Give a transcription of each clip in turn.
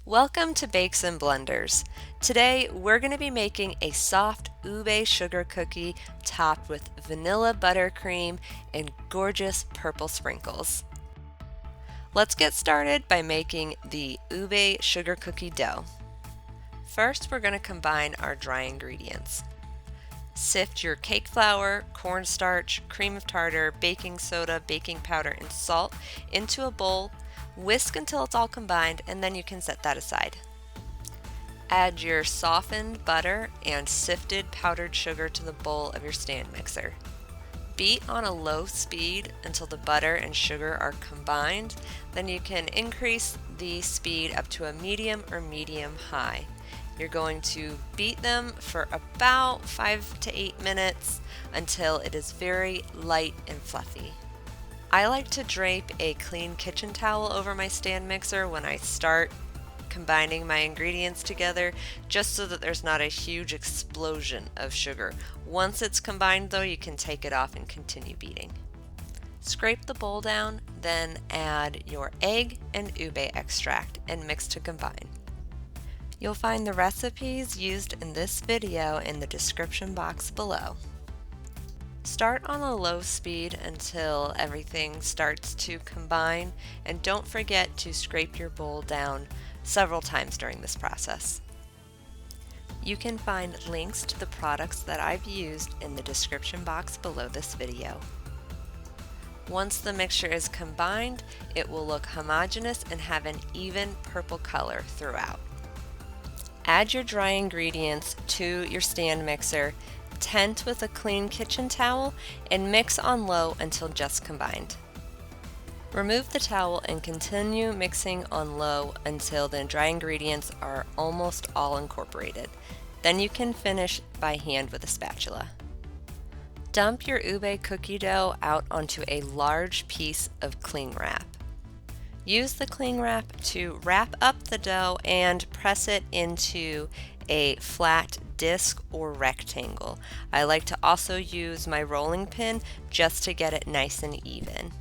Welcome to Bakes and Blenders. Today we're going to be making a soft ube sugar cookie topped with vanilla buttercream and gorgeous purple sprinkles. Let's get started by making the ube sugar cookie dough. First, we're going to combine our dry ingredients. Sift your cake flour, cornstarch, cream of tartar, baking soda, baking powder, and salt into a bowl. Whisk until it's all combined, and then you can set that aside. Add your softened butter and sifted powdered sugar to the bowl of your stand mixer. Beat on a low speed until the butter and sugar are combined. Then you can increase the speed up to a medium or medium high. You're going to beat them for about 5 to 8 minutes until it is very light and fluffy. I like to drape a clean kitchen towel over my stand mixer when I start combining my ingredients together, just so that there's not a huge explosion of sugar. Once it's combined though, you can take it off and continue beating. Scrape the bowl down, then add your egg and ube extract and mix to combine. You'll find the recipes used in this video in the description box below. Start on a low speed until everything starts to combine, and don't forget to scrape your bowl down several times during this process. You can find links to the products that I've used in the description box below this video. Once the mixture is combined, it will look homogeneous and have an even purple color throughout. Add your dry ingredients to your stand mixer, tent with a clean kitchen towel, and mix on low until just combined. Remove the towel and continue mixing on low until the dry ingredients are almost all incorporated. Then you can finish by hand with a spatula. Dump your ube cookie dough out onto a large piece of cling wrap. Use the cling wrap to wrap up the dough and press it into a flat disc or rectangle. I like to also use my rolling pin just to get it nice and even.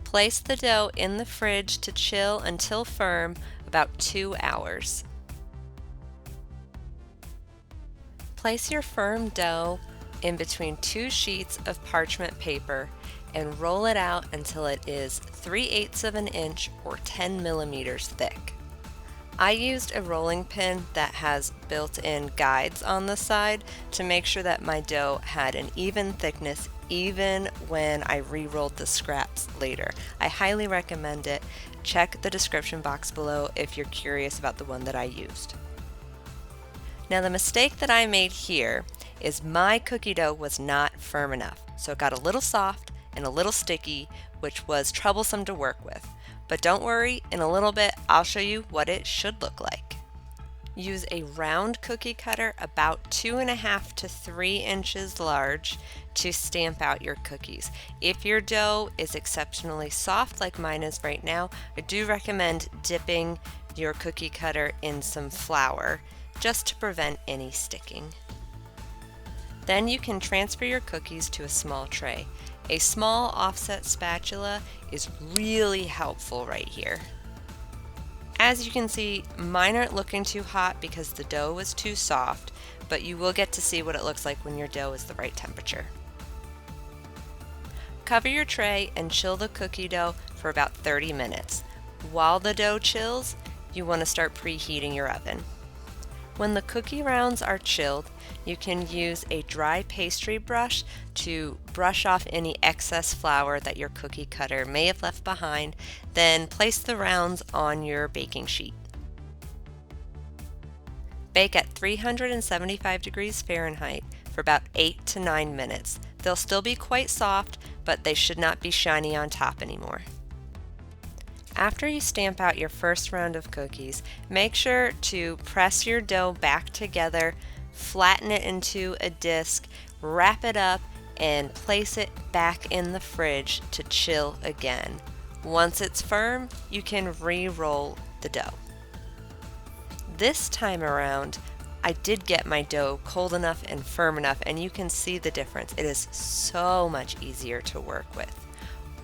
Place the dough in the fridge to chill until firm, about 2 hours. Place your firm dough in between 2 sheets of parchment paper and roll it out until it is 3/8 of an inch or 10 millimeters thick. I used a rolling pin that has built-in guides on the side to make sure that my dough had an even thickness even when I re-rolled the scraps later. I highly recommend it. Check the description box below if you're curious about the one that I used. Now, the mistake that I made here is my cookie dough was not firm enough, so it got a little soft and a little sticky, which was troublesome to work with. But don't worry, in a little bit I'll show you what it should look like. Use a round cookie cutter about 2.5 to 3 inches large to stamp out your cookies. If your dough is exceptionally soft like mine is right now, I do recommend dipping your cookie cutter in some flour just to prevent any sticking. Then you can transfer your cookies to a small tray. A small offset spatula is really helpful right here. As you can see, mine aren't looking too hot because the dough was too soft, but you will get to see what it looks like when your dough is the right temperature. Cover your tray and chill the cookie dough for about 30 minutes. While the dough chills, you want to start preheating your oven. When the cookie rounds are chilled, you can use a dry pastry brush to brush off any excess flour that your cookie cutter may have left behind, then place the rounds on your baking sheet. Bake at 375 degrees Fahrenheit for about 8 to 9 minutes. They'll still be quite soft, but they should not be shiny on top anymore. After you stamp out your first round of cookies, make sure to press your dough back together, flatten it into a disc, wrap it up, and place it back in the fridge to chill again. Once it's firm, you can re-roll the dough. This time around, I did get my dough cold enough and firm enough, and you can see the difference. It is so much easier to work with.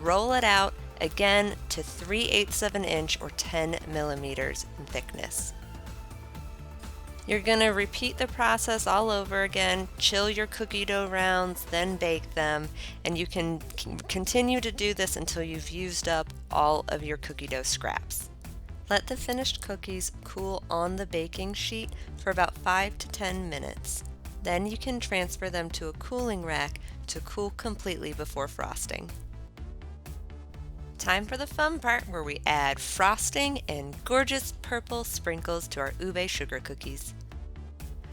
Roll it out again to 3/8 of an inch or 10 millimeters in thickness. You're going to repeat the process all over again, chill your cookie dough rounds, then bake them, and you can continue to do this until you've used up all of your cookie dough scraps. Let the finished cookies cool on the baking sheet for about 5 to 10 minutes. Then you can transfer them to a cooling rack to cool completely before frosting. Time for the fun part where we add frosting and gorgeous purple sprinkles to our ube sugar cookies.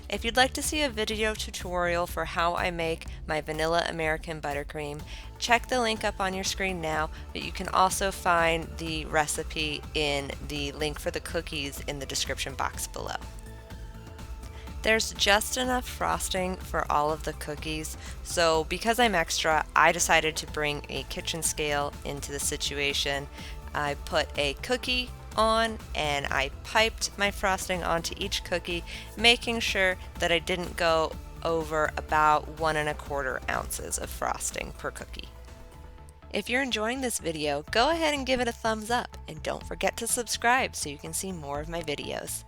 If you'd like to see a video tutorial for how I make my vanilla American buttercream, check the link up on your screen now, but you can also find the recipe in the link for the cookies in the description box below. There's just enough frosting for all of the cookies, so because I'm extra, I decided to bring a kitchen scale into the situation. I put a cookie on and I piped my frosting onto each cookie, making sure that I didn't go over about 1 1/4 ounces of frosting per cookie. If you're enjoying this video, go ahead and give it a thumbs up and don't forget to subscribe so you can see more of my videos.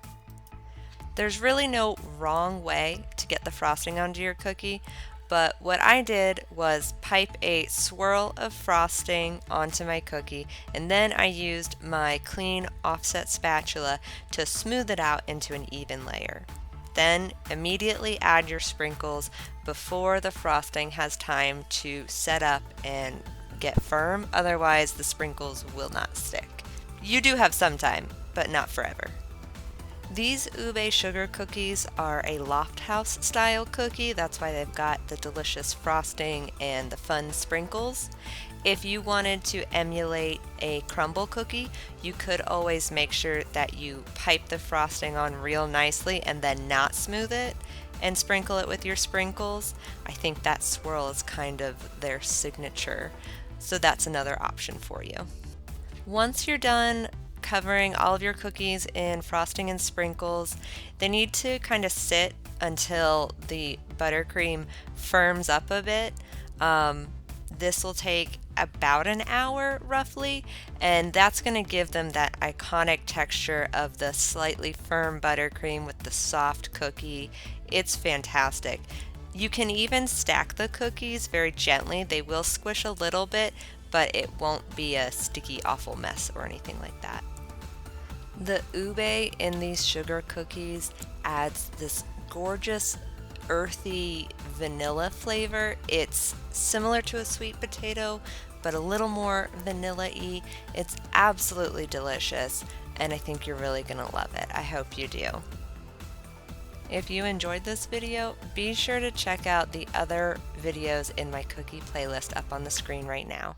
There's really no wrong way to get the frosting onto your cookie, but what I did was pipe a swirl of frosting onto my cookie, and then I used my clean offset spatula to smooth it out into an even layer. Then immediately add your sprinkles before the frosting has time to set up and get firm, otherwise the sprinkles will not stick. You do have some time, but not forever. These ube sugar cookies are a Loft House style cookie. That's why they've got the delicious frosting and the fun sprinkles. If you wanted to emulate a crumble cookie, you could always make sure that you pipe the frosting on real nicely and then not smooth it and sprinkle it with your sprinkles. I think that swirl is kind of their signature, so that's another option for you. Once you're done covering all of your cookies in frosting and sprinkles, they need to kind of sit until the buttercream firms up a bit. This will take about an hour roughly, and that's going to give them that iconic texture of the slightly firm buttercream with the soft cookie. It's fantastic. You can even stack the cookies very gently. They will squish a little bit, but it won't be a sticky, awful mess or anything like that. The ube in these sugar cookies adds this gorgeous earthy vanilla flavor. It's similar to a sweet potato, but a little more vanilla-y. It's absolutely delicious, and I think you're really gonna love it. I hope you do. If you enjoyed this video, be sure to check out the other videos in my cookie playlist up on the screen right now.